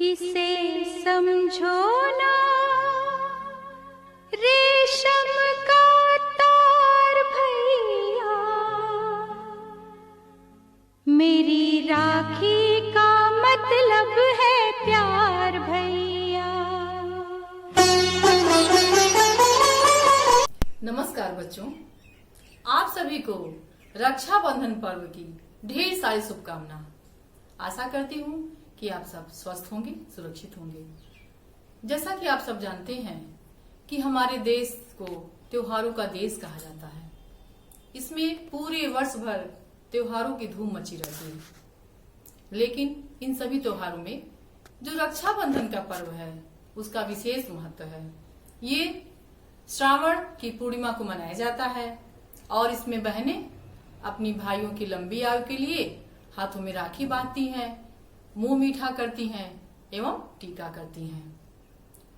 इसे समझो ना रेशम का तार भैया, मेरी राखी का मतलब है प्यार भैया। नमस्कार बच्चों, आप सभी को रक्षाबंधन पर्व की ढेर सारी शुभकामना। आशा करती हूँ कि आप सब स्वस्थ होंगे, सुरक्षित होंगे। जैसा कि आप सब जानते हैं कि हमारे देश को त्योहारों का देश कहा जाता है। इसमें पूरे वर्ष भर त्योहारों की धूम मची रहती है, लेकिन इन सभी त्योहारों में जो रक्षाबंधन का पर्व है उसका विशेष महत्व है। ये श्रावण की पूर्णिमा को मनाया जाता है और इसमें बहनें अपनी भाइयों की लंबी आयु के लिए हाथों में राखी बांधती हैं, मुंह मीठा करती हैं एवं टीका करती हैं।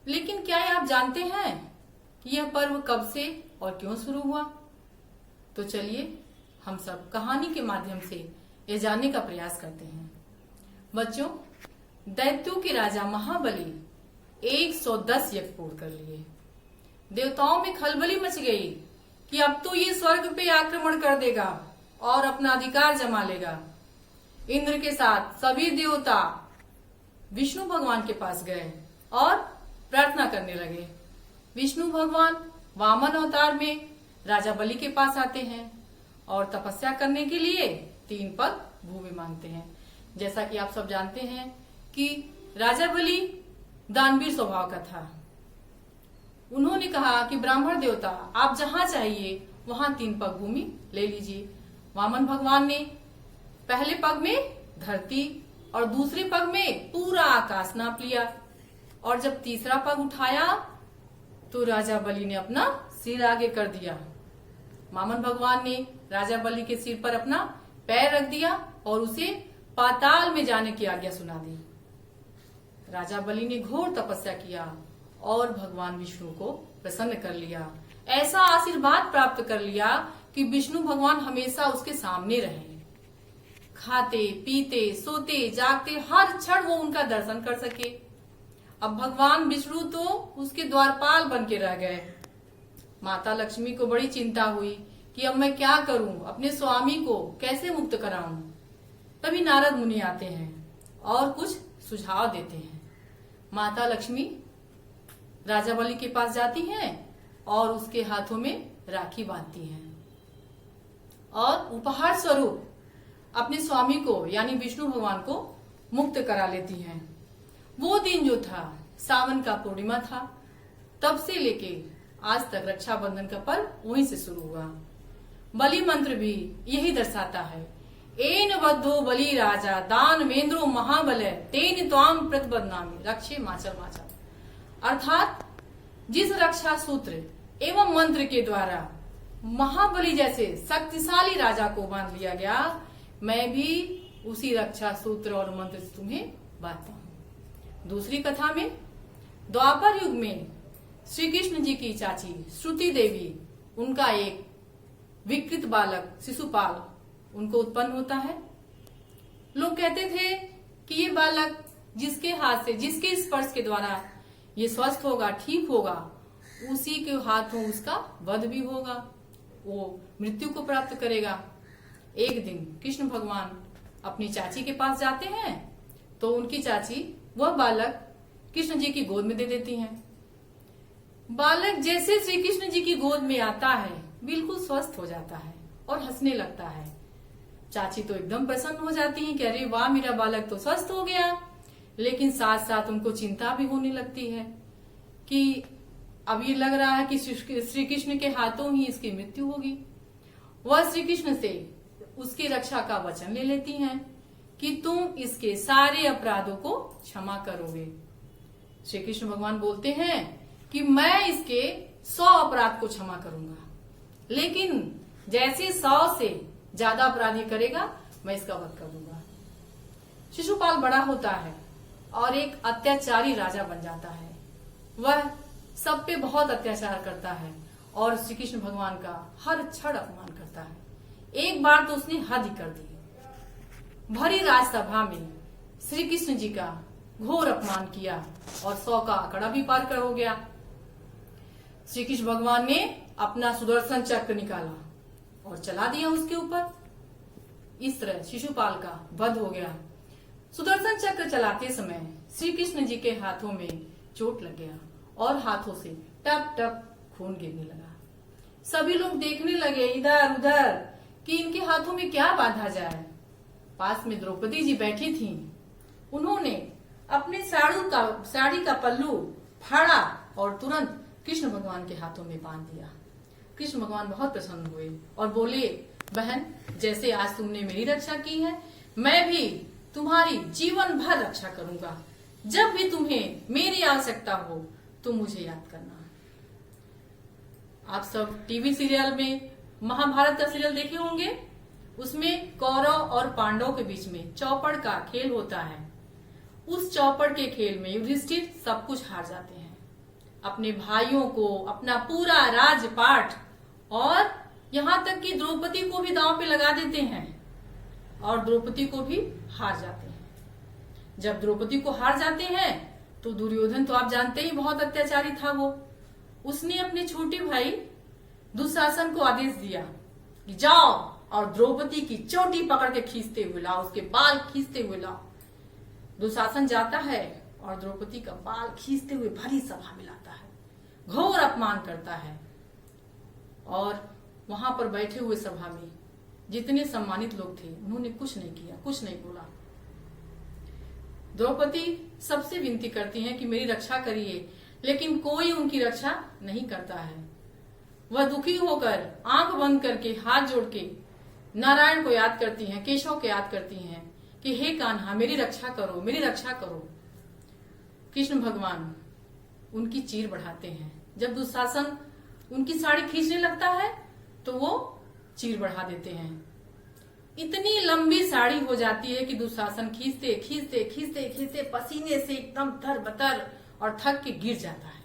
लेकिन क्या आप जानते हैं कि यह पर्व कब से और क्यों शुरू हुआ? तो चलिए हम सब कहानी के माध्यम से यह जानने का प्रयास करते हैं। बच्चों, दैत्यों के राजा महाबली 110 यज्ञ पूर्ण कर लिए। देवताओं में खलबली मच गई कि अब तो ये स्वर्ग पे आक्रमण कर देगा और अपना अधिकार जमा लेगा। इंद्र के साथ सभी देवता विष्णु भगवान के पास गए और प्रार्थना करने लगे। विष्णु भगवान वामन अवतार में राजा बलि के पास आते हैं और तपस्या करने के लिए 3 पग भूमि मांगते हैं। जैसा कि आप सब जानते हैं कि राजा बलि दानवीर स्वभाव का था। उन्होंने कहा कि ब्राह्मण देवता, आप जहां चाहिए वहां 3 पग भूमि ले लीजिए। वामन भगवान ने पहले पग में धरती और दूसरे पग में पूरा आकाश नाप लिया और जब तीसरा पग उठाया तो राजा बलि ने अपना सिर आगे कर दिया। वामन भगवान ने राजा बलि के सिर पर अपना पैर रख दिया और उसे पाताल में जाने की आज्ञा सुना दी। राजा बलि ने घोर तपस्या किया और भगवान विष्णु को प्रसन्न कर लिया। ऐसा आशीर्वाद प्राप्त कर लिया कि विष्णु भगवान हमेशा उसके सामने रहे। खाते पीते सोते जागते हर क्षण वो उनका दर्शन कर सके। अब भगवान विष्णु तो उसके द्वारपाल बन के रह गए। माता लक्ष्मी को बड़ी चिंता हुई कि अब मैं क्या करूं, अपने स्वामी को कैसे मुक्त कराऊं। तभी नारद मुनि आते हैं और कुछ सुझाव देते हैं। माता लक्ष्मी राजा बलि के पास जाती हैं और उसके हाथों में राखी बांधती हैं और उपहार स्वरूप अपने स्वामी को यानी विष्णु भगवान को मुक्त करा लेती हैं। वो दिन जो था सावन का पूर्णिमा था, तब से लेके आज तक रक्षाबंधन का पर्व वहीं से शुरू हुआ। बलि मंत्र भी यही दर्शाता है। एन बद्धो बलि राजा दानवेंद्रो महाबल तेन त्वाम प्रतिबद्धनामि रक्षे माचल माचल। अर्थात जिस रक्षा सूत्र एवं मंत्र के द्वारा महाबली जैसे शक्तिशाली राजा को बांध लिया गया, मैं भी उसी रक्षा सूत्र और मंत्र से तुम्हें बांधता हूँ। दूसरी कथा में द्वापर युग में श्री कृष्ण जी की चाची श्रुति देवी, उनका एक विकृत बालक शिशुपाल उनको उत्पन्न होता है। लोग कहते थे कि ये बालक जिसके हाथ से, जिसके स्पर्श के द्वारा ये स्वस्थ होगा, ठीक होगा, उसी के हाथों उसका वध भी होगा, वो मृत्यु को प्राप्त करेगा। एक दिन कृष्ण भगवान अपनी चाची के पास जाते हैं तो उनकी चाची वह बालक कृष्ण जी की गोद में दे देती हैं। बालक जैसे श्री कृष्ण जी की गोद में आता है बिल्कुल स्वस्थ हो जाता है और हंसने लगता है। चाची तो एकदम प्रसन्न हो जाती हैं कि अरे वाह, मेरा बालक तो स्वस्थ हो गया। लेकिन साथ साथ उनको चिंता भी होने लगती है कि अब ये लग रहा है कि श्री कृष्ण के हाथों ही इसकी मृत्यु होगी। वह श्री कृष्ण से उसकी रक्षा का वचन ले लेती हैं कि तुम इसके सारे अपराधों को क्षमा करोगे। श्री कृष्ण भगवान बोलते हैं कि मैं इसके 100 अपराध को क्षमा करूंगा, लेकिन जैसे 100 से ज्यादा अपराधी करेगा मैं इसका वध कर दूंगा। शिशुपाल बड़ा होता है और एक अत्याचारी राजा बन जाता है। वह सब पे बहुत अत्याचार करता है और श्री कृष्ण भगवान का हर क्षण अपमान करता है। एक बार तो उसने हद ही कर दी। भरी राजसभा में श्री कृष्ण जी का घोर अपमान किया और 100 का आंकड़ा भी पार कर हो गया। श्री कृष्ण भगवान ने अपना सुदर्शन चक्र निकाला और चला दिया उसके ऊपर। इस तरह शिशुपाल का वध हो गया। सुदर्शन चक्र चलाते समय श्री कृष्ण जी के हाथों में चोट लग गया और हाथों से टप टप खून गिरने लगा। सभी लोग देखने लगे इधर उधर कि इनके हाथों में क्या बांधा जाए। पास में द्रौपदी जी बैठी थीं। उन्होंने अपने साड़ी का पल्लू फाड़ा और तुरंत कृष्ण भगवान के हाथों में बांध दिया। कृष्ण भगवान बहुत प्रसन्न हुए और बोले, बहन, जैसे आज तुमने मेरी रक्षा की है, मैं भी तुम्हारी जीवन भर रक्षा करूंगा। जब भी तुम्हें मेरी आवश्यकता हो तो मुझे याद करना। आप सब टीवी सीरियल में महाभारत का सीरियल देखे होंगे। उसमें कौरव और पांडव के बीच में चौपड़ का खेल होता है। उस चौपड़ के खेल में युधिष्ठिर सब कुछ हार जाते हैं, अपने भाइयों को, अपना पूरा राजपाट और यहाँ तक कि द्रौपदी को भी दांव पे लगा देते हैं और द्रौपदी को भी हार जाते हैं। जब द्रौपदी को हार जाते हैं तो दुर्योधन तो आप जानते ही बहुत अत्याचारी था वो। उसने अपने छोटे भाई दुशासन को आदेश दिया कि जाओ और द्रौपदी की चोटी पकड़ के खींचते हुए लाओ, उसके बाल खींचते हुए लाओ। दुशासन जाता है और द्रौपदी का बाल खींचते हुए भरी सभा में लाता है, घोर अपमान करता है। और वहां पर बैठे हुए सभा में जितने सम्मानित लोग थे उन्होंने कुछ नहीं किया, कुछ नहीं बोला। द्रौपदी सबसे विनती करती हैं कि मेरी रक्षा करिए, लेकिन कोई उनकी रक्षा नहीं करता है। वह दुखी होकर आंख बंद करके हाथ जोड़ के नारायण को याद करती हैं, केशव को याद करती हैं कि हे कान्हा, मेरी रक्षा करो, मेरी रक्षा करो। कृष्ण भगवान उनकी चीर बढ़ाते हैं। जब दुशासन उनकी साड़ी खींचने लगता है तो वो चीर बढ़ा देते हैं। इतनी लंबी साड़ी हो जाती है कि दुशासन खींचते खींचते खींचते खींचते पसीने से एकदम तरबतर और थक के गिर जाता है।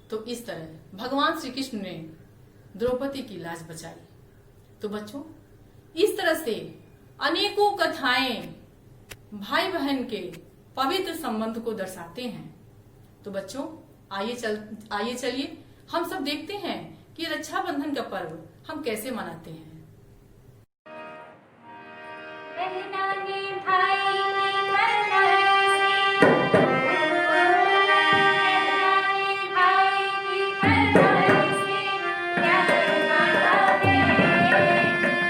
तो इस तरह भगवान श्री कृष्ण ने द्रौपदी की लाज बचाई। तो बच्चों, इस तरह से अनेकों कथाएं भाई बहन के पवित्र संबंध को दर्शाते हैं। तो बच्चों, आइए चलिए हम सब देखते हैं कि रक्षाबंधन का पर्व हम कैसे मनाते हैं। बहना ने भाई की कलाई से, बहना ने भाई की कलाई से प्यार बांधा है,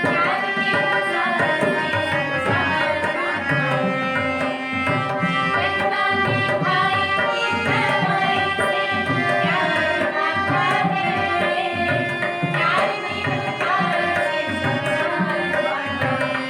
प्यार के मसाले से संसार बांधा है। बहना ने भाई की कलाई से प्यार बांधा है, प्यार के मसाले से संसार बांधा है।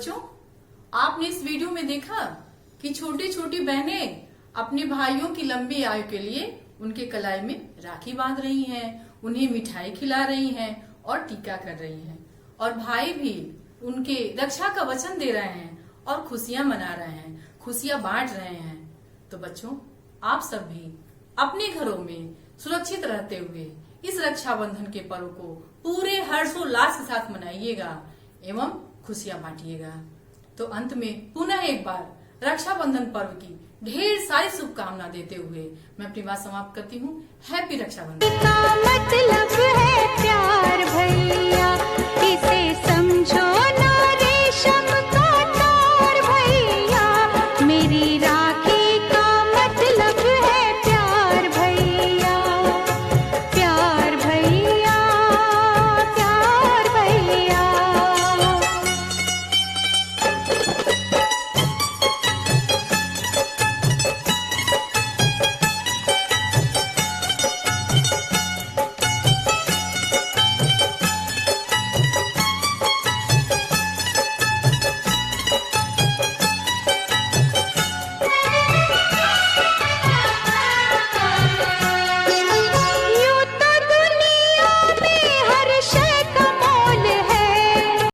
बच्चों, आपने इस वीडियो में देखा कि छोटी छोटी बहनें अपने भाइयों की लंबी आयु के लिए उनके कलाई में राखी बांध रही हैं, उन्हें मिठाई खिला रही हैं और टीका कर रही हैं, और भाई भी उनके रक्षा का वचन दे रहे हैं और खुशियां मना रहे हैं, खुशियां बांट रहे हैं। तो बच्चों, आप सब भी अपने घरों में सुरक्षित रहते हुए इस रक्षाबंधन के पर्व को पूरे हर्षोल्लास के साथ मनाइएगा एवं खुशियां बांटिएगा। तो अंत में पुनः एक बार रक्षाबंधन पर्व की ढेर सारी शुभकामना देते हुए मैं अपनी बात समाप्त करती हूँ। हैप्पी रक्षाबंधन। का मतलब है प्यार भैया, इसे समझो।